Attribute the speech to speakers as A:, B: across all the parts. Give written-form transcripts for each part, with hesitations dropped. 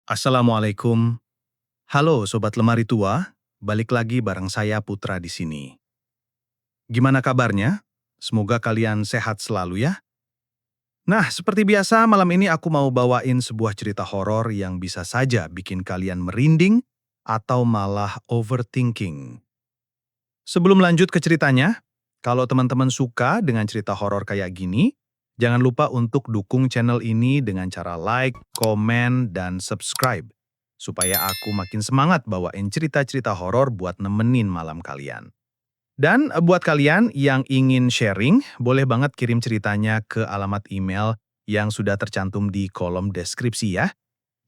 A: Assalamualaikum. Halo Sobat Lemari Tua, balik lagi bareng saya Putra di sini. Gimana kabarnya? Semoga kalian sehat selalu ya. Nah, seperti biasa malam ini aku mau bawain sebuah cerita horor yang bisa saja bikin kalian merinding atau malah overthinking. Sebelum lanjut ke ceritanya, kalau teman-teman suka dengan cerita horor kayak gini, jangan lupa untuk dukung channel ini dengan cara like, komen, dan subscribe supaya aku makin semangat bawain cerita-cerita horor buat nemenin malam kalian. Dan buat kalian yang ingin sharing, boleh banget kirim ceritanya ke alamat email yang sudah tercantum di kolom deskripsi ya.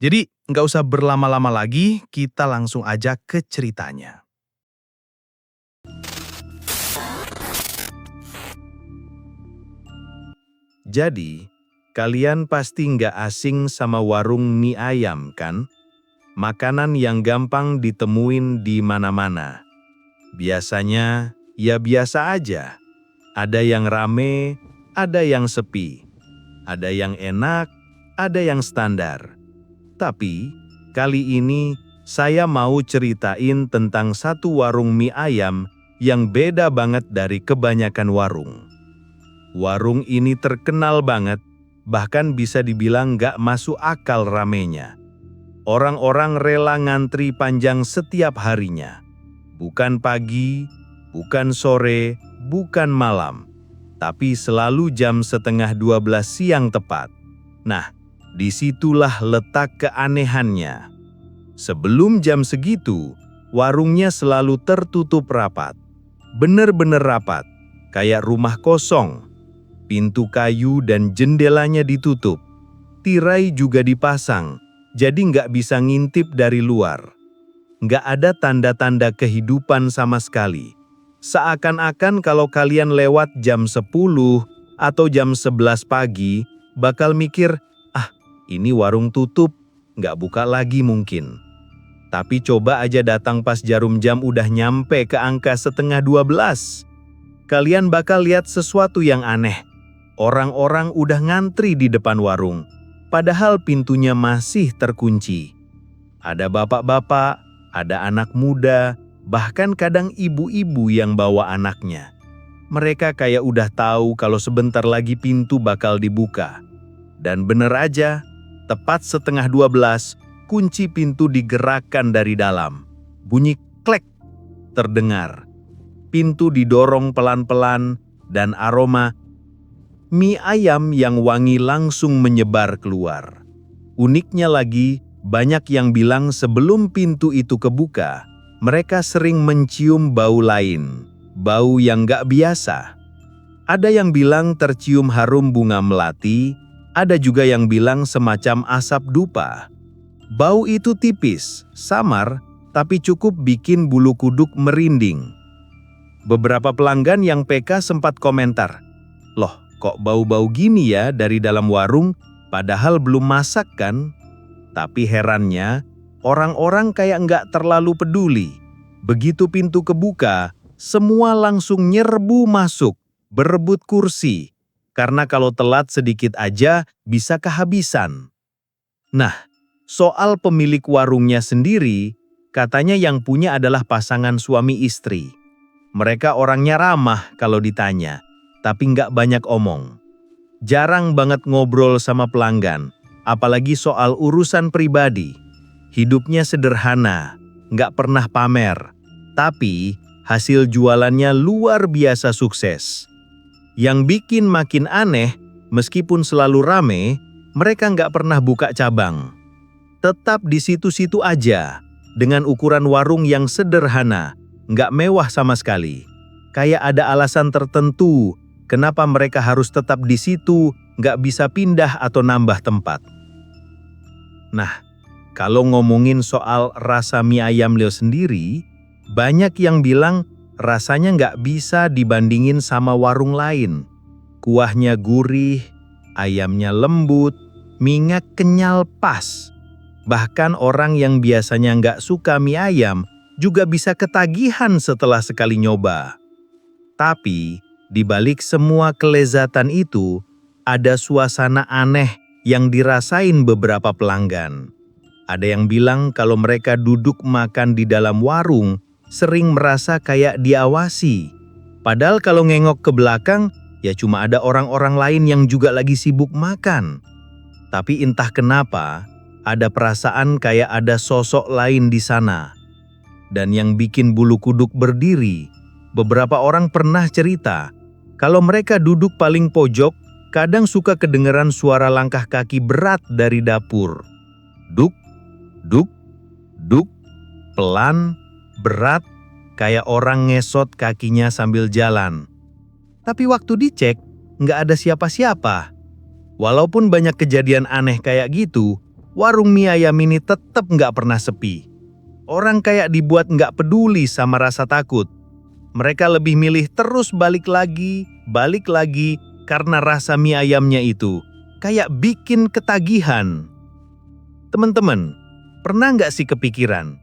A: Jadi, nggak usah berlama-lama lagi, kita langsung aja ke ceritanya. Jadi, kalian pasti nggak asing sama warung mie ayam kan? Makanan yang gampang ditemuin di mana-mana. Biasanya, ya biasa aja. Ada yang rame, ada yang sepi. Ada yang enak, ada yang standar. Tapi, kali ini saya mau ceritain tentang satu warung mie ayam yang beda banget dari kebanyakan warung. Warung ini terkenal banget, bahkan bisa dibilang gak masuk akal ramenya. Orang-orang rela ngantri panjang setiap harinya. Bukan pagi, bukan sore, bukan malam. Tapi selalu jam setengah 12 siang tepat. Nah, disitulah letak keanehannya. Sebelum jam segitu, warungnya selalu tertutup rapat. Bener-bener rapat, kayak rumah kosong. Pintu kayu dan jendelanya ditutup. Tirai juga dipasang, jadi nggak bisa ngintip dari luar. Nggak ada tanda-tanda kehidupan sama sekali. Seakan-akan kalau kalian lewat jam 10 atau jam 11 pagi, bakal mikir, ini warung tutup, nggak buka lagi mungkin. Tapi coba aja datang pas jarum jam udah nyampe ke angka setengah 12. Kalian bakal lihat sesuatu yang aneh. Orang-orang udah ngantri di depan warung, padahal pintunya masih terkunci. Ada bapak-bapak, ada anak muda, bahkan kadang ibu-ibu yang bawa anaknya. Mereka kayak udah tahu kalau sebentar lagi pintu bakal dibuka. Dan bener aja, tepat setengah 12, kunci pintu digerakkan dari dalam. Bunyi klek terdengar. Pintu didorong pelan-pelan dan aroma mie ayam yang wangi langsung menyebar keluar. Uniknya lagi, banyak yang bilang sebelum pintu itu kebuka, mereka sering mencium bau lain, bau yang gak biasa. Ada yang bilang tercium harum bunga melati, ada juga yang bilang semacam asap dupa. Bau itu tipis, samar, tapi cukup bikin bulu kuduk merinding. Beberapa pelanggan yang PK sempat komentar, "Loh, kok bau-bau gini ya dari dalam warung, padahal belum masak kan?" Tapi herannya, orang-orang kayak nggak terlalu peduli. Begitu pintu kebuka, semua langsung nyerbu masuk, berebut kursi. Karena kalau telat sedikit aja, bisa kehabisan. Nah, soal pemilik warungnya sendiri, katanya yang punya adalah pasangan suami istri. Mereka orangnya ramah kalau ditanya, tapi nggak banyak omong. Jarang banget ngobrol sama pelanggan, apalagi soal urusan pribadi. Hidupnya sederhana, nggak pernah pamer. Tapi hasil jualannya luar biasa sukses. Yang bikin makin aneh, meskipun selalu rame, mereka nggak pernah buka cabang. Tetap di situ-situ aja, dengan ukuran warung yang sederhana, nggak mewah sama sekali. Kayak ada alasan tertentu kenapa mereka harus tetap di situ, nggak bisa pindah atau nambah tempat. Nah, kalau ngomongin soal rasa mie ayam Leo sendiri, banyak yang bilang rasanya nggak bisa dibandingin sama warung lain. Kuahnya gurih, ayamnya lembut, minyak kenyal pas. Bahkan orang yang biasanya nggak suka mie ayam juga bisa ketagihan setelah sekali nyoba. Tapi, di balik semua kelezatan itu, ada suasana aneh yang dirasain beberapa pelanggan. Ada yang bilang kalau mereka duduk makan di dalam warung, sering merasa kayak diawasi. Padahal kalau ngengok ke belakang, ya cuma ada orang-orang lain yang juga lagi sibuk makan. Tapi entah kenapa, ada perasaan kayak ada sosok lain di sana. Dan yang bikin bulu kuduk berdiri, beberapa orang pernah cerita, kalau mereka duduk paling pojok, kadang suka kedengeran suara langkah kaki berat dari dapur. Duk, duk, duk, pelan, berat, kayak orang ngesot kakinya sambil jalan. Tapi waktu dicek, nggak ada siapa-siapa. Walaupun banyak kejadian aneh kayak gitu, warung mie ayam ini tetap nggak pernah sepi. Orang kayak dibuat nggak peduli sama rasa takut. Mereka lebih milih terus balik lagi, karena rasa mie ayamnya itu kayak bikin ketagihan. Teman-teman, pernah nggak sih kepikiran,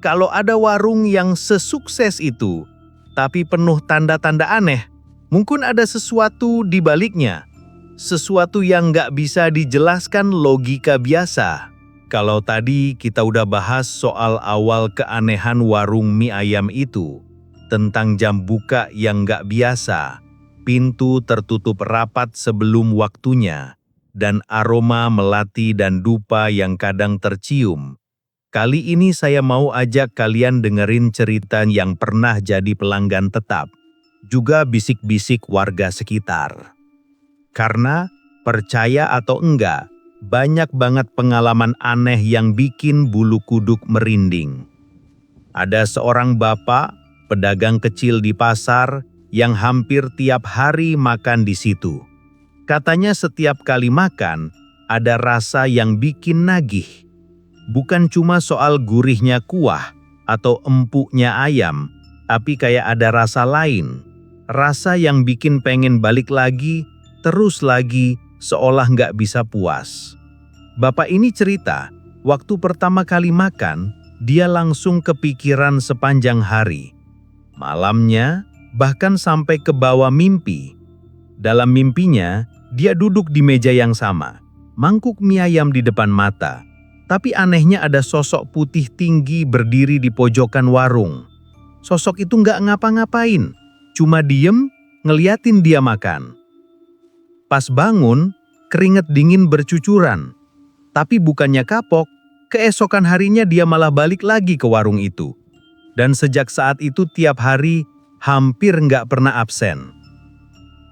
A: kalau ada warung yang sesukses itu, tapi penuh tanda-tanda aneh, mungkin ada sesuatu di baliknya. Sesuatu yang nggak bisa dijelaskan logika biasa. Kalau tadi kita udah bahas soal awal keanehan warung mie ayam itu, tentang jam buka yang nggak biasa, pintu tertutup rapat sebelum waktunya, dan aroma melati dan dupa yang kadang tercium. Kali ini saya mau ajak kalian dengerin cerita yang pernah jadi pelanggan tetap, juga bisik-bisik warga sekitar. Karena, percaya atau enggak, banyak banget pengalaman aneh yang bikin bulu kuduk merinding. Ada seorang bapak, pedagang kecil di pasar, yang hampir tiap hari makan di situ. Katanya setiap kali makan, ada rasa yang bikin nagih. Bukan cuma soal gurihnya kuah atau empuknya ayam, tapi kayak ada rasa lain. Rasa yang bikin pengen balik lagi, terus lagi, seolah nggak bisa puas. Bapak ini cerita, waktu pertama kali makan, dia langsung kepikiran sepanjang hari. Malamnya, bahkan sampai ke bawah mimpi. Dalam mimpinya, dia duduk di meja yang sama, mangkuk mie ayam di depan mata. Tapi anehnya ada sosok putih tinggi berdiri di pojokan warung. Sosok itu nggak ngapa-ngapain, cuma diem, ngeliatin dia makan. Pas bangun, keringet dingin bercucuran. Tapi bukannya kapok, keesokan harinya dia malah balik lagi ke warung itu. Dan sejak saat itu tiap hari hampir nggak pernah absen.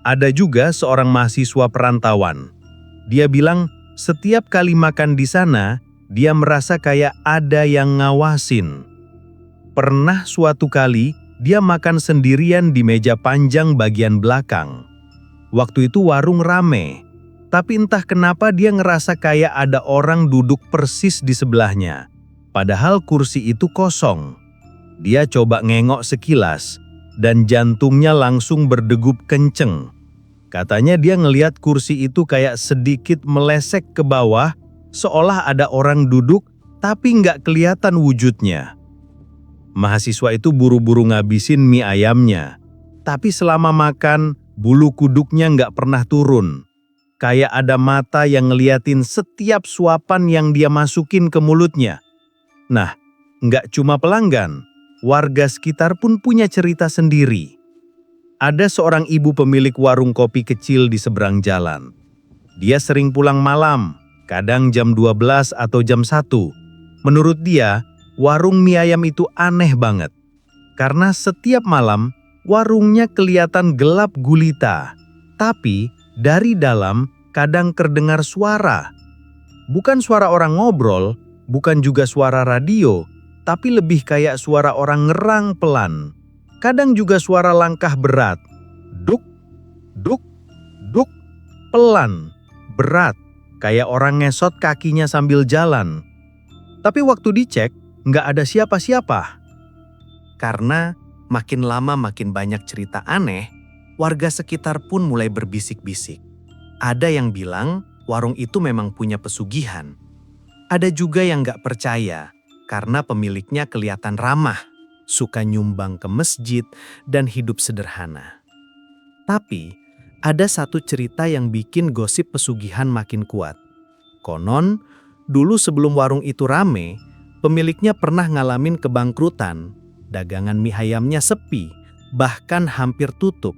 A: Ada juga seorang mahasiswa perantauan. Dia bilang setiap kali makan di sana, dia merasa kayak ada yang ngawasin. Pernah suatu kali, dia makan sendirian di meja panjang bagian belakang. Waktu itu warung rame, tapi entah kenapa dia ngerasa kayak ada orang duduk persis di sebelahnya. Padahal kursi itu kosong. Dia coba ngengok sekilas, dan jantungnya langsung berdegup kenceng. Katanya dia ngelihat kursi itu kayak sedikit melesek ke bawah, seolah ada orang duduk, tapi nggak kelihatan wujudnya. Mahasiswa itu buru-buru ngabisin mie ayamnya, tapi selama makan, bulu kuduknya nggak pernah turun. Kayak ada mata yang ngeliatin setiap suapan yang dia masukin ke mulutnya. Nah, nggak cuma pelanggan, warga sekitar pun punya cerita sendiri. Ada seorang ibu pemilik warung kopi kecil di seberang jalan. Dia sering pulang malam, kadang jam 12 atau jam 1. Menurut dia, warung mie ayam itu aneh banget. Karena setiap malam, warungnya kelihatan gelap gulita, tapi dari dalam kadang terdengar suara. Bukan suara orang ngobrol, bukan juga suara radio, tapi lebih kayak suara orang ngerang pelan. Kadang juga suara langkah berat. Duk, duk, duk, pelan, berat, kayak orang ngesot kakinya sambil jalan. Tapi waktu dicek, nggak ada siapa-siapa. Karena makin lama makin banyak cerita aneh, warga sekitar pun mulai berbisik-bisik. Ada yang bilang warung itu memang punya pesugihan. Ada juga yang nggak percaya karena pemiliknya kelihatan ramah, suka nyumbang ke masjid, dan hidup sederhana. Tapi ada satu cerita yang bikin gosip pesugihan makin kuat. Konon,
B: Dulu sebelum warung itu rame, pemiliknya pernah ngalamin kebangkrutan. Dagangan mie ayamnya sepi, bahkan hampir tutup.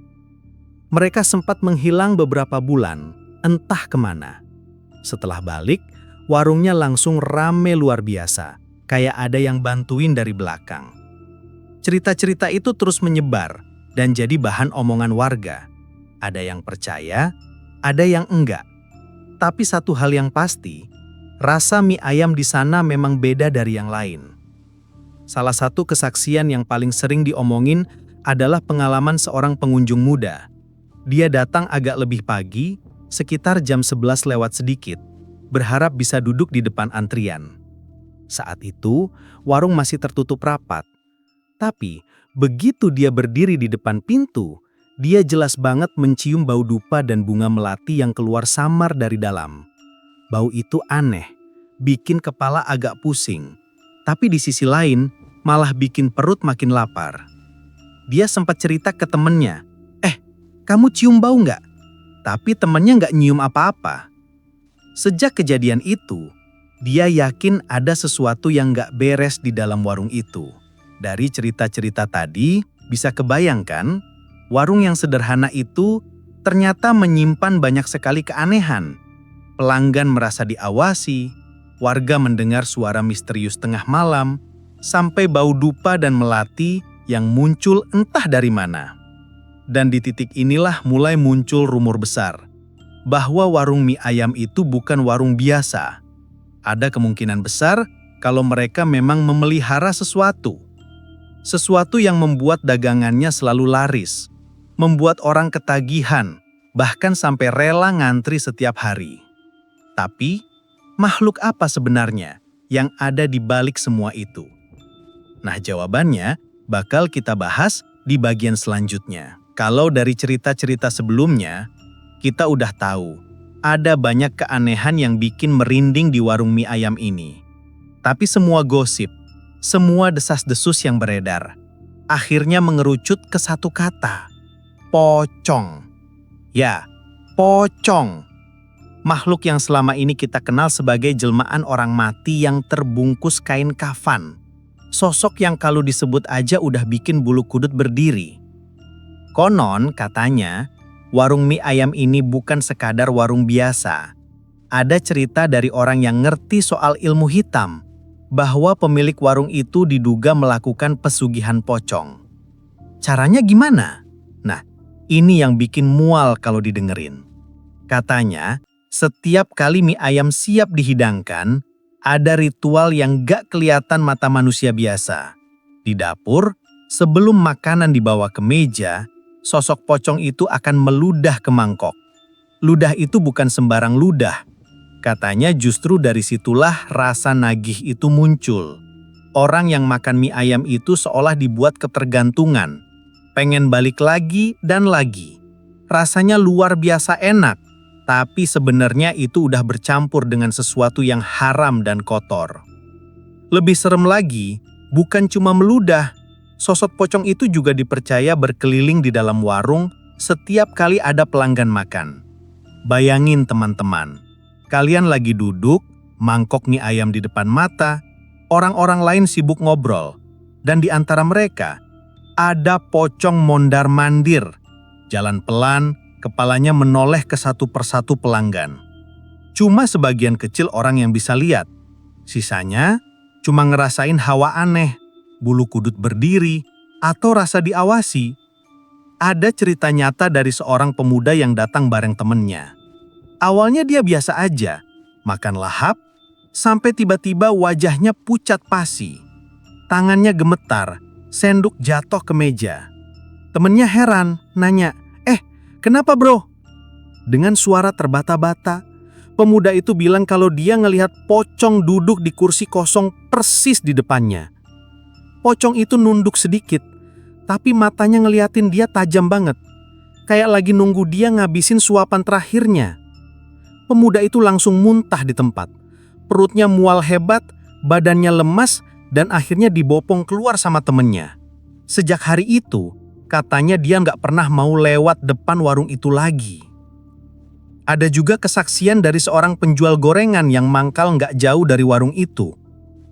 B: Mereka sempat menghilang beberapa bulan, entah kemana. Setelah balik, warungnya langsung rame luar biasa, kayak ada yang bantuin dari belakang. Cerita-cerita itu terus menyebar dan jadi bahan omongan warga. Ada yang percaya, ada yang enggak. Tapi satu hal yang pasti, rasa mie ayam di sana memang beda dari yang lain. Salah satu kesaksian yang paling sering diomongin adalah pengalaman seorang pengunjung muda. Dia datang agak lebih pagi, sekitar jam 11 lewat sedikit, berharap bisa duduk di depan antrian. Saat itu, warung masih tertutup rapat. Tapi, begitu dia berdiri di depan pintu, dia jelas banget mencium bau dupa dan bunga melati yang keluar samar dari dalam. Bau itu aneh, bikin kepala agak pusing. Tapi di sisi lain, malah bikin perut makin lapar. Dia sempat cerita ke temennya, kamu cium bau nggak? Tapi temennya nggak nyium apa-apa. Sejak kejadian itu, dia yakin ada sesuatu yang nggak beres di dalam warung itu. Dari cerita-cerita tadi, bisa kebayangkan, warung yang sederhana itu ternyata menyimpan banyak sekali keanehan. Pelanggan merasa diawasi, warga mendengar suara misterius tengah malam, sampai bau dupa dan melati yang muncul entah dari mana. Dan di titik inilah mulai muncul rumor besar, bahwa warung mie ayam itu bukan warung biasa. Ada kemungkinan besar kalau mereka memang memelihara sesuatu. Sesuatu yang membuat dagangannya selalu laris, membuat orang ketagihan, bahkan sampai rela ngantri setiap hari. Tapi, makhluk apa sebenarnya yang ada di balik semua itu? Nah, jawabannya bakal kita bahas di bagian selanjutnya. Kalau dari cerita-cerita sebelumnya, kita udah tahu ada banyak keanehan yang bikin merinding di warung mie ayam ini. Tapi semua gosip, semua desas-desus yang beredar, akhirnya mengerucut ke satu kata, pocong. Ya, pocong. Makhluk yang selama ini kita kenal sebagai jelmaan orang mati yang terbungkus kain kafan. Sosok yang kalau disebut aja udah bikin bulu kudut berdiri. Konon katanya, warung mie ayam ini bukan sekadar warung biasa. Ada cerita dari orang yang ngerti soal ilmu hitam, bahwa pemilik warung itu diduga melakukan pesugihan pocong. Caranya gimana? Nah, ini yang bikin mual kalau didengerin. Katanya, setiap kali mie ayam siap dihidangkan, ada ritual yang gak kelihatan mata manusia biasa. Di dapur, sebelum makanan dibawa ke meja, sosok pocong itu akan meludah ke mangkok. Ludah itu bukan sembarang ludah. Katanya justru dari situlah rasa nagih itu muncul. Orang yang makan mie ayam itu seolah dibuat ketergantungan. Pengen balik lagi dan lagi. Rasanya luar biasa enak, tapi sebenarnya itu udah bercampur dengan sesuatu yang haram dan kotor. Lebih serem lagi, bukan cuma meludah. Sosok pocong itu juga dipercaya berkeliling di dalam warung setiap kali ada pelanggan makan. Bayangin teman-teman. Kalian lagi duduk, mangkok mie ayam di depan mata, orang-orang lain sibuk ngobrol, dan di antara mereka ada pocong mondar-mandir, jalan pelan, kepalanya menoleh ke satu persatu pelanggan. Cuma sebagian kecil orang yang bisa lihat, sisanya cuma ngerasain hawa aneh, bulu kudut berdiri, atau rasa diawasi. Ada cerita nyata dari seorang pemuda yang datang bareng temennya. Awalnya dia biasa aja, makan lahap, sampai tiba-tiba wajahnya pucat pasi. Tangannya gemetar, sendok jatuh ke meja. Temennya heran, nanya, kenapa bro? Dengan suara terbata-bata, pemuda itu bilang kalau dia ngelihat pocong duduk di kursi kosong persis di depannya. Pocong itu nunduk sedikit, tapi matanya ngeliatin dia tajam banget. Kayak lagi nunggu dia ngabisin suapan terakhirnya. Pemuda itu langsung muntah di tempat. Perutnya mual hebat, badannya lemas, dan akhirnya dibopong keluar sama temennya. Sejak hari itu, katanya dia nggak pernah mau lewat depan warung itu lagi. Ada juga kesaksian dari seorang penjual gorengan yang mangkal nggak jauh dari warung itu.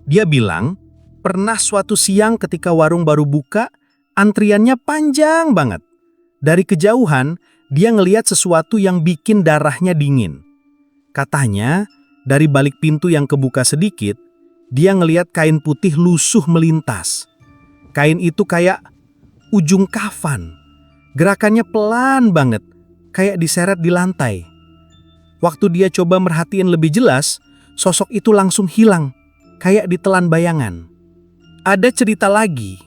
B: Dia bilang, pernah suatu siang ketika warung baru buka, antriannya panjang banget. Dari kejauhan, dia ngeliat sesuatu yang bikin darahnya dingin. Katanya, dari balik pintu yang kebuka sedikit, dia ngeliat kain putih lusuh melintas. Kain itu kayak ujung kafan. Gerakannya pelan banget, kayak diseret di lantai. Waktu dia coba merhatiin lebih jelas, sosok itu langsung hilang, kayak ditelan bayangan. Ada cerita lagi.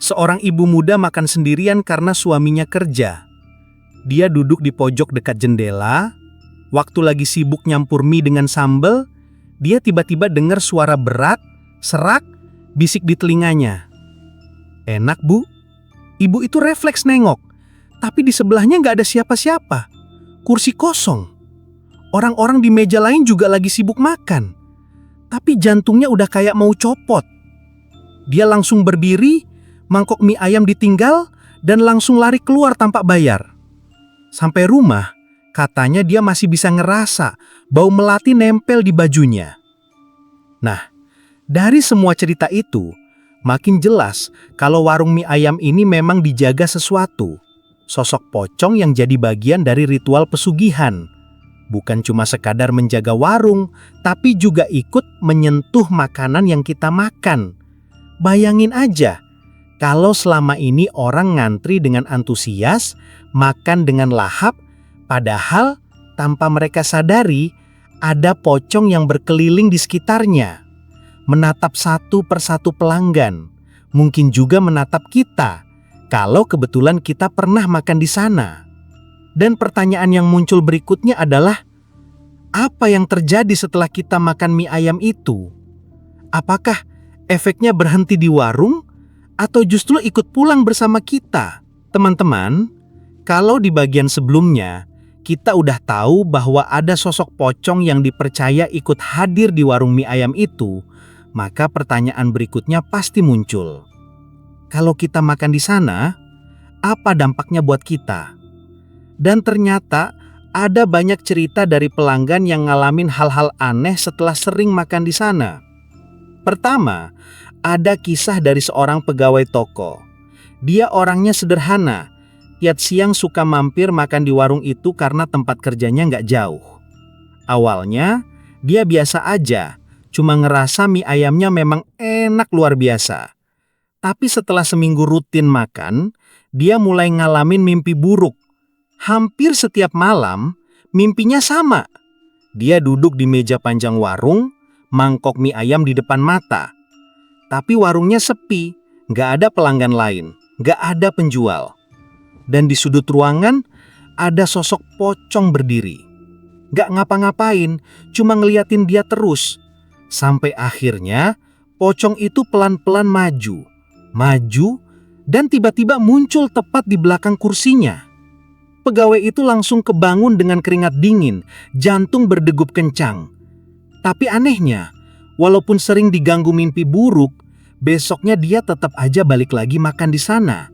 B: Seorang ibu muda makan sendirian karena suaminya kerja. Dia duduk di pojok dekat jendela. Waktu lagi sibuk nyampur mie dengan sambal, dia tiba-tiba dengar suara berat, serak, bisik di telinganya. "Enak, Bu?" Ibu itu refleks nengok, tapi di sebelahnya nggak ada siapa-siapa. Kursi kosong. Orang-orang di meja lain juga lagi sibuk makan. Tapi jantungnya udah kayak mau copot. Dia langsung berdiri, mangkok mie ayam ditinggal, dan langsung lari keluar tanpa bayar. Sampai rumah, katanya dia masih bisa ngerasa bau melati nempel di bajunya. Nah, dari semua cerita itu, makin jelas kalau warung mie ayam ini memang dijaga sesuatu. Sosok pocong yang jadi bagian dari ritual pesugihan. Bukan cuma sekadar menjaga warung, tapi juga ikut menyentuh makanan yang kita makan. Bayangin aja, kalau selama ini orang ngantri dengan antusias, makan dengan lahap, padahal tanpa mereka sadari, ada pocong yang berkeliling di sekitarnya. Menatap satu persatu pelanggan, mungkin juga menatap kita, kalau kebetulan kita pernah makan di sana. Dan pertanyaan yang muncul berikutnya adalah, apa yang terjadi setelah kita makan mie ayam itu? Apakah efeknya berhenti di warung atau justru ikut pulang bersama kita? Teman-teman, kalau di bagian sebelumnya kita udah tahu bahwa ada sosok pocong yang dipercaya ikut hadir di warung mie ayam itu, maka pertanyaan berikutnya pasti muncul. Kalau kita makan di sana, apa dampaknya buat kita? Dan ternyata ada banyak cerita dari pelanggan yang ngalamin hal-hal aneh setelah sering makan di sana. Pertama, ada kisah dari seorang pegawai toko. Dia orangnya sederhana. Tiap siang suka mampir makan di warung itu karena tempat kerjanya nggak jauh. Awalnya, dia biasa aja, cuma ngerasa mie ayamnya memang enak luar biasa. Tapi setelah seminggu rutin makan, dia mulai ngalamin mimpi buruk. Hampir setiap malam, mimpinya sama. Dia duduk di meja panjang warung, mangkok mie ayam di depan mata. Tapi warungnya sepi, nggak ada pelanggan lain, nggak ada penjual. Dan di sudut ruangan, ada sosok pocong berdiri. Nggak ngapa-ngapain, cuma ngeliatin dia terus. Sampai akhirnya, pocong itu pelan-pelan maju, dan tiba-tiba muncul tepat di belakang kursinya. Pegawai itu langsung kebangun dengan keringat dingin, jantung berdegup kencang. Tapi anehnya, walaupun sering diganggu mimpi buruk, besoknya dia tetap aja balik lagi makan di sana.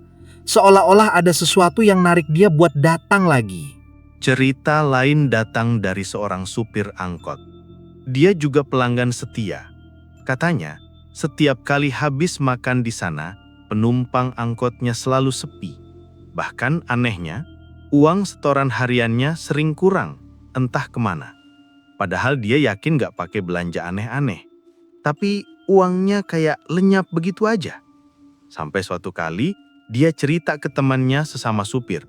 B: Seolah-olah ada sesuatu yang narik dia buat datang lagi.
A: Cerita lain datang dari seorang supir angkot. Dia juga pelanggan setia. Katanya, setiap kali habis makan di sana, penumpang angkotnya selalu sepi. Bahkan anehnya, uang setoran hariannya sering kurang, entah kemana. Padahal dia yakin gak pakai belanja aneh-aneh. Tapi uangnya kayak lenyap begitu aja. Sampai suatu kali, dia cerita ke temannya sesama supir.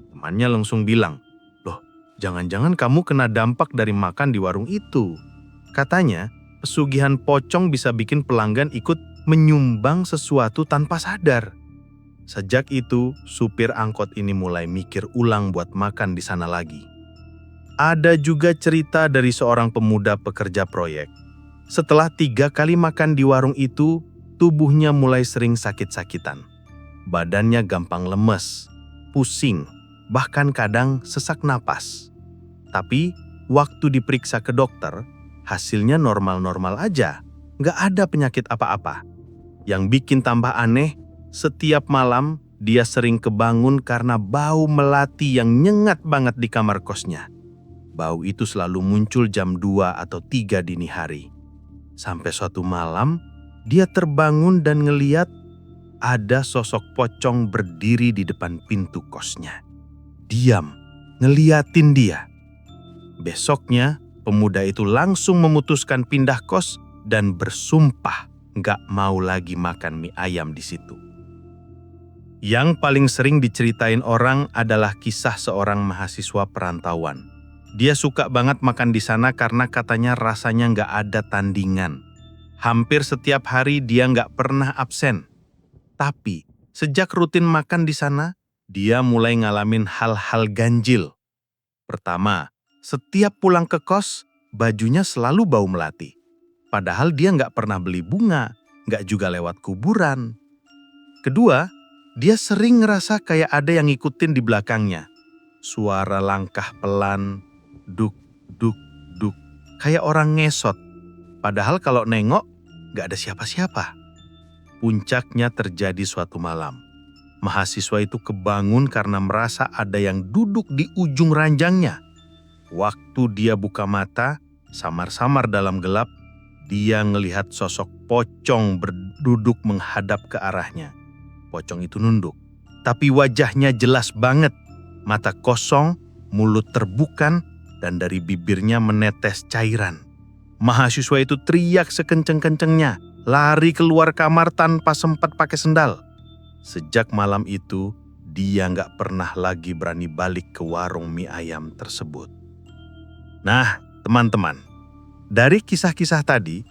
A: Temannya langsung bilang, "Loh, jangan-jangan kamu kena dampak dari makan di warung itu." Katanya, pesugihan pocong bisa bikin pelanggan ikut menyumbang sesuatu tanpa sadar. Sejak itu, supir angkot ini mulai mikir ulang buat makan di sana lagi. Ada juga cerita dari seorang pemuda pekerja proyek. Setelah 3 kali makan di warung itu, tubuhnya mulai sering sakit-sakitan. Badannya gampang lemes, pusing, bahkan kadang sesak napas. Tapi, waktu diperiksa ke dokter, hasilnya normal-normal aja, nggak ada penyakit apa-apa. Yang bikin tambah aneh, setiap malam dia sering kebangun karena bau melati yang nyengat banget di kamar kosnya. Bau itu selalu muncul jam 2 atau 3 dini hari. Sampai suatu malam, dia terbangun dan ngeliat ada sosok pocong berdiri di depan pintu kosnya. Diam, ngeliatin dia. Besoknya, pemuda itu langsung memutuskan pindah kos dan bersumpah nggak mau lagi makan mie ayam di situ. Yang paling sering diceritain orang adalah kisah seorang mahasiswa perantauan. Dia suka banget makan di sana karena katanya rasanya nggak ada tandingan. Hampir setiap hari dia nggak pernah absen. Tapi sejak rutin makan di sana, dia mulai ngalamin hal-hal ganjil. Pertama, setiap pulang ke kos, bajunya selalu bau melati. Padahal dia nggak pernah beli bunga, nggak juga lewat kuburan. Kedua, dia sering ngerasa kayak ada yang ngikutin di belakangnya. Suara langkah pelan, duk, duk, duk, kayak orang ngesot. Padahal kalau nengok, nggak ada siapa-siapa. Puncaknya terjadi suatu malam. Mahasiswa itu kebangun karena merasa ada yang duduk di ujung ranjangnya. Waktu dia buka mata, samar-samar dalam gelap, dia ngelihat sosok pocong berduduk menghadap ke arahnya. Pocong itu nunduk, tapi wajahnya jelas banget. Mata kosong, mulut terbukan, dan dari bibirnya menetes cairan. Mahasiswa itu teriak sekenceng-kencengnya, lari keluar kamar tanpa sempat pakai sendal. Sejak malam itu, dia nggak pernah lagi berani balik ke warung mie ayam tersebut. Nah, teman-teman, dari kisah-kisah tadi,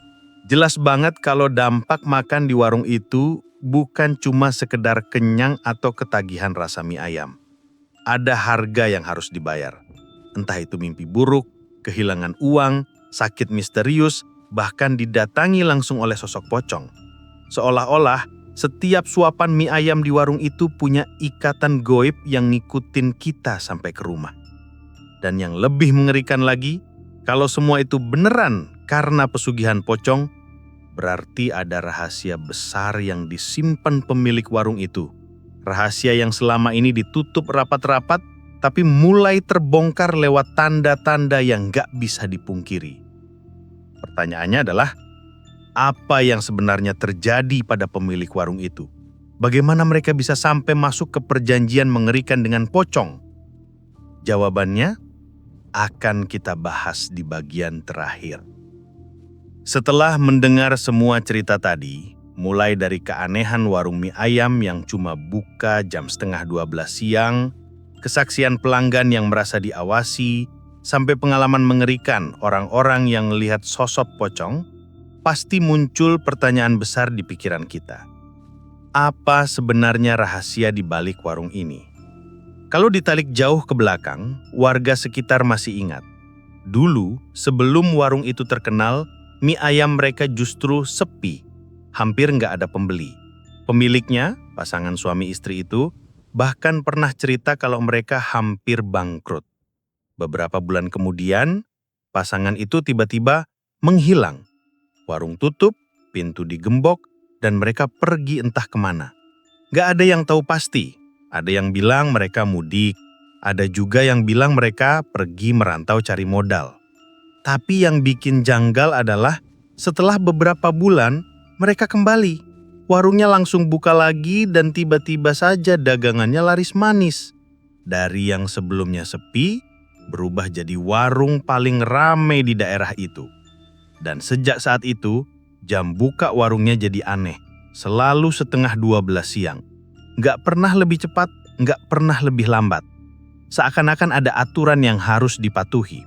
A: jelas banget kalau dampak makan di warung itu bukan cuma sekedar kenyang atau ketagihan rasa mie ayam. Ada harga yang harus dibayar. Entah itu mimpi buruk, kehilangan uang, sakit misterius, bahkan didatangi langsung oleh sosok pocong. Seolah-olah setiap suapan mie ayam di warung itu punya ikatan goib yang ngikutin kita sampai ke rumah. Dan yang lebih mengerikan lagi, kalau semua itu beneran karena pesugihan pocong, berarti ada rahasia besar yang disimpan pemilik warung itu. Rahasia yang selama ini ditutup rapat-rapat, tapi mulai terbongkar lewat tanda-tanda yang gak bisa dipungkiri. Pertanyaannya adalah, apa yang sebenarnya terjadi pada pemilik warung itu? Bagaimana mereka bisa sampai masuk ke perjanjian mengerikan dengan pocong? Jawabannya akan kita bahas di bagian terakhir. Setelah mendengar semua cerita tadi, mulai dari keanehan warung mie ayam yang cuma buka jam 11:30 siang, kesaksian pelanggan yang merasa diawasi, sampai pengalaman mengerikan orang-orang yang melihat sosok pocong, pasti muncul pertanyaan besar di pikiran kita. Apa sebenarnya rahasia di balik warung ini? Kalau ditarik jauh ke belakang, warga sekitar masih ingat. Dulu, sebelum warung itu terkenal, mie ayam mereka justru sepi, hampir nggak ada pembeli. Pemiliknya, pasangan suami istri itu, bahkan pernah cerita kalau mereka hampir bangkrut. Beberapa bulan kemudian, pasangan itu tiba-tiba menghilang. Warung tutup, pintu digembok, dan mereka pergi entah kemana. Nggak ada yang tahu pasti. Ada yang bilang mereka mudik, ada juga yang bilang mereka pergi merantau cari modal. Tapi yang bikin janggal adalah setelah beberapa bulan mereka kembali. Warungnya langsung buka lagi dan tiba-tiba saja dagangannya laris manis. Dari yang sebelumnya sepi, berubah jadi warung paling ramai di daerah itu. Dan sejak saat itu, jam buka warungnya jadi aneh, selalu 11:30 siang. Nggak pernah lebih cepat, nggak pernah lebih lambat. Seakan-akan ada aturan yang harus dipatuhi.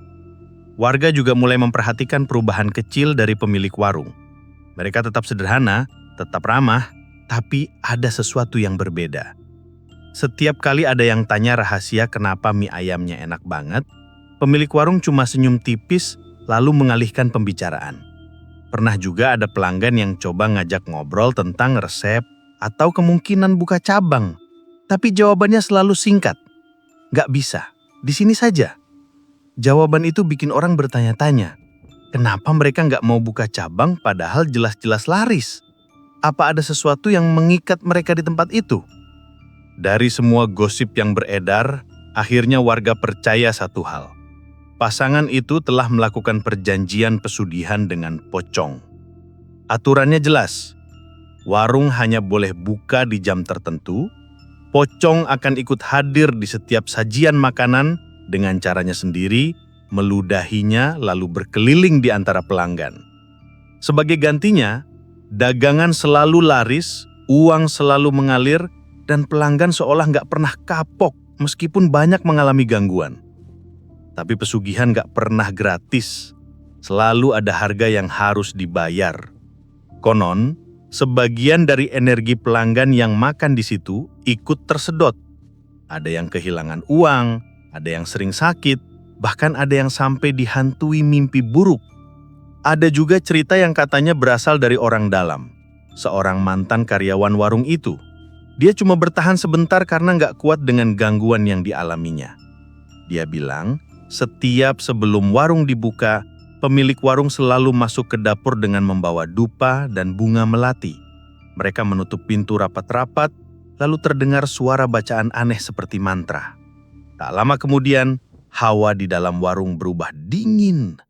A: Warga juga mulai memperhatikan perubahan kecil dari pemilik warung. Mereka tetap sederhana, tetap ramah, tapi ada sesuatu yang berbeda. Setiap kali ada yang tanya rahasia kenapa mie ayamnya enak banget, pemilik warung cuma senyum tipis lalu mengalihkan pembicaraan. Pernah juga ada pelanggan yang coba ngajak ngobrol tentang resep atau kemungkinan buka cabang. Tapi jawabannya selalu singkat. Nggak bisa, di sini saja. Jawaban itu bikin orang bertanya-tanya. Kenapa mereka nggak mau buka cabang padahal jelas-jelas laris? Apa ada sesuatu yang mengikat mereka di tempat itu? Dari semua gosip yang beredar, akhirnya warga percaya satu hal. pasangan itu telah melakukan perjanjian pesugihan dengan pocong. Aturannya jelas, warung hanya boleh buka di jam tertentu, pocong akan ikut hadir di setiap sajian makanan dengan caranya sendiri, meludahinya lalu berkeliling di antara pelanggan. Sebagai gantinya, dagangan selalu laris, uang selalu mengalir, dan pelanggan seolah nggak pernah kapok meskipun banyak mengalami gangguan. Tapi pesugihan nggak pernah gratis, selalu ada harga yang harus dibayar. Konon, sebagian dari energi pelanggan yang makan di situ ikut tersedot. Ada yang kehilangan uang, ada yang sering sakit, bahkan ada yang sampai dihantui mimpi buruk. Ada juga cerita yang katanya berasal dari orang dalam, seorang mantan karyawan warung itu. Dia cuma bertahan sebentar karena nggak kuat dengan gangguan yang dialaminya. Dia bilang, setiap sebelum warung dibuka, pemilik warung selalu masuk ke dapur dengan membawa dupa dan bunga melati. Mereka menutup pintu rapat-rapat, lalu terdengar suara bacaan aneh seperti mantra. Tak lama kemudian, hawa di dalam warung berubah dingin.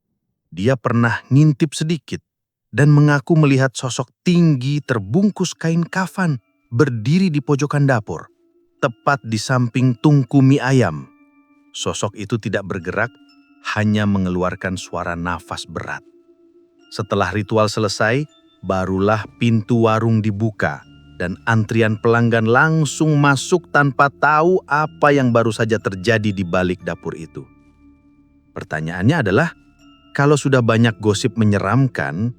A: Dia pernah ngintip sedikit dan mengaku melihat sosok tinggi terbungkus kain kafan berdiri di pojokan dapur, tepat di samping tungku mie ayam. Sosok itu tidak bergerak, hanya mengeluarkan suara nafas berat. Setelah ritual selesai, barulah pintu warung dibuka dan antrian pelanggan langsung masuk tanpa tahu apa yang baru saja terjadi di balik dapur itu. Pertanyaannya adalah, kalau sudah banyak gosip menyeramkan,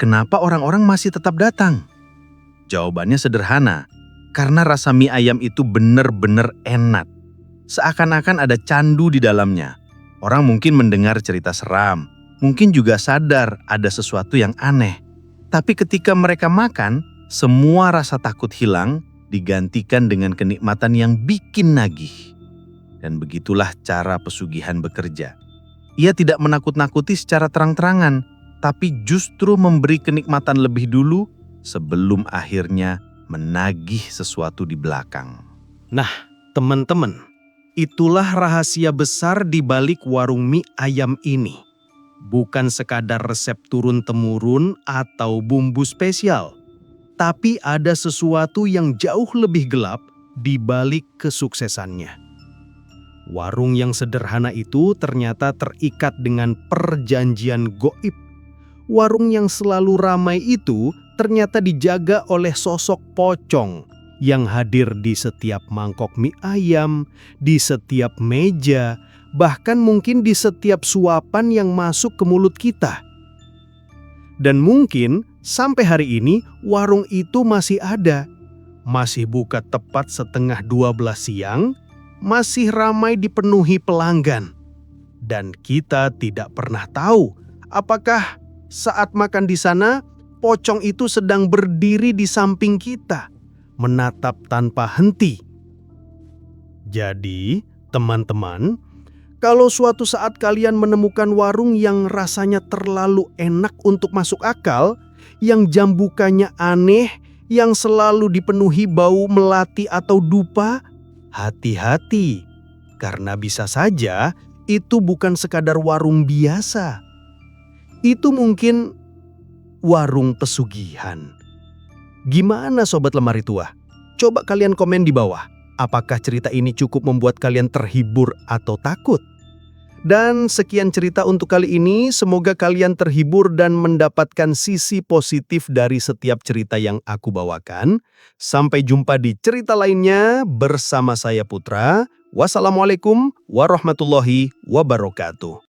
A: kenapa orang-orang masih tetap datang? Jawabannya sederhana, karena rasa mie ayam itu benar-benar enak. Seakan-akan ada candu di dalamnya. Orang mungkin mendengar cerita seram, mungkin juga sadar ada sesuatu yang aneh. Tapi ketika mereka makan, semua rasa takut hilang, digantikan dengan kenikmatan yang bikin nagih. Dan begitulah cara pesugihan bekerja. Ia tidak menakut-nakuti secara terang-terangan, tapi justru memberi kenikmatan lebih dulu sebelum akhirnya menagih sesuatu di belakang.
B: Nah, teman-teman, itulah rahasia besar di balik warung mie ayam ini. Bukan sekadar resep turun-temurun atau bumbu spesial, tapi ada sesuatu yang jauh lebih gelap di balik kesuksesannya. Warung yang sederhana itu ternyata terikat dengan perjanjian goib. Warung yang selalu ramai itu ternyata dijaga oleh sosok pocong yang hadir di setiap mangkok mie ayam, di setiap meja, bahkan mungkin di setiap suapan yang masuk ke mulut kita. Dan mungkin sampai hari ini warung itu masih ada, masih buka tepat setengah 12 siang, masih ramai dipenuhi pelanggan. Dan kita tidak pernah tahu apakah saat makan di sana, pocong itu sedang berdiri di samping kita, menatap tanpa henti. Jadi, teman-teman, kalau suatu saat kalian menemukan warung yang rasanya terlalu enak untuk masuk akal, yang jam bukanya aneh, yang selalu dipenuhi bau melati atau dupa, hati-hati, karena bisa saja itu bukan sekadar warung biasa. Itu mungkin warung pesugihan. Gimana Sobat Lemari Tua? Coba kalian komen di bawah. Apakah cerita ini cukup membuat kalian terhibur atau takut? Dan sekian cerita untuk kali ini. Semoga kalian terhibur dan mendapatkan sisi positif dari setiap cerita yang aku bawakan. Sampai jumpa di cerita lainnya bersama saya Putra. Wassalamualaikum warahmatullahi wabarakatuh.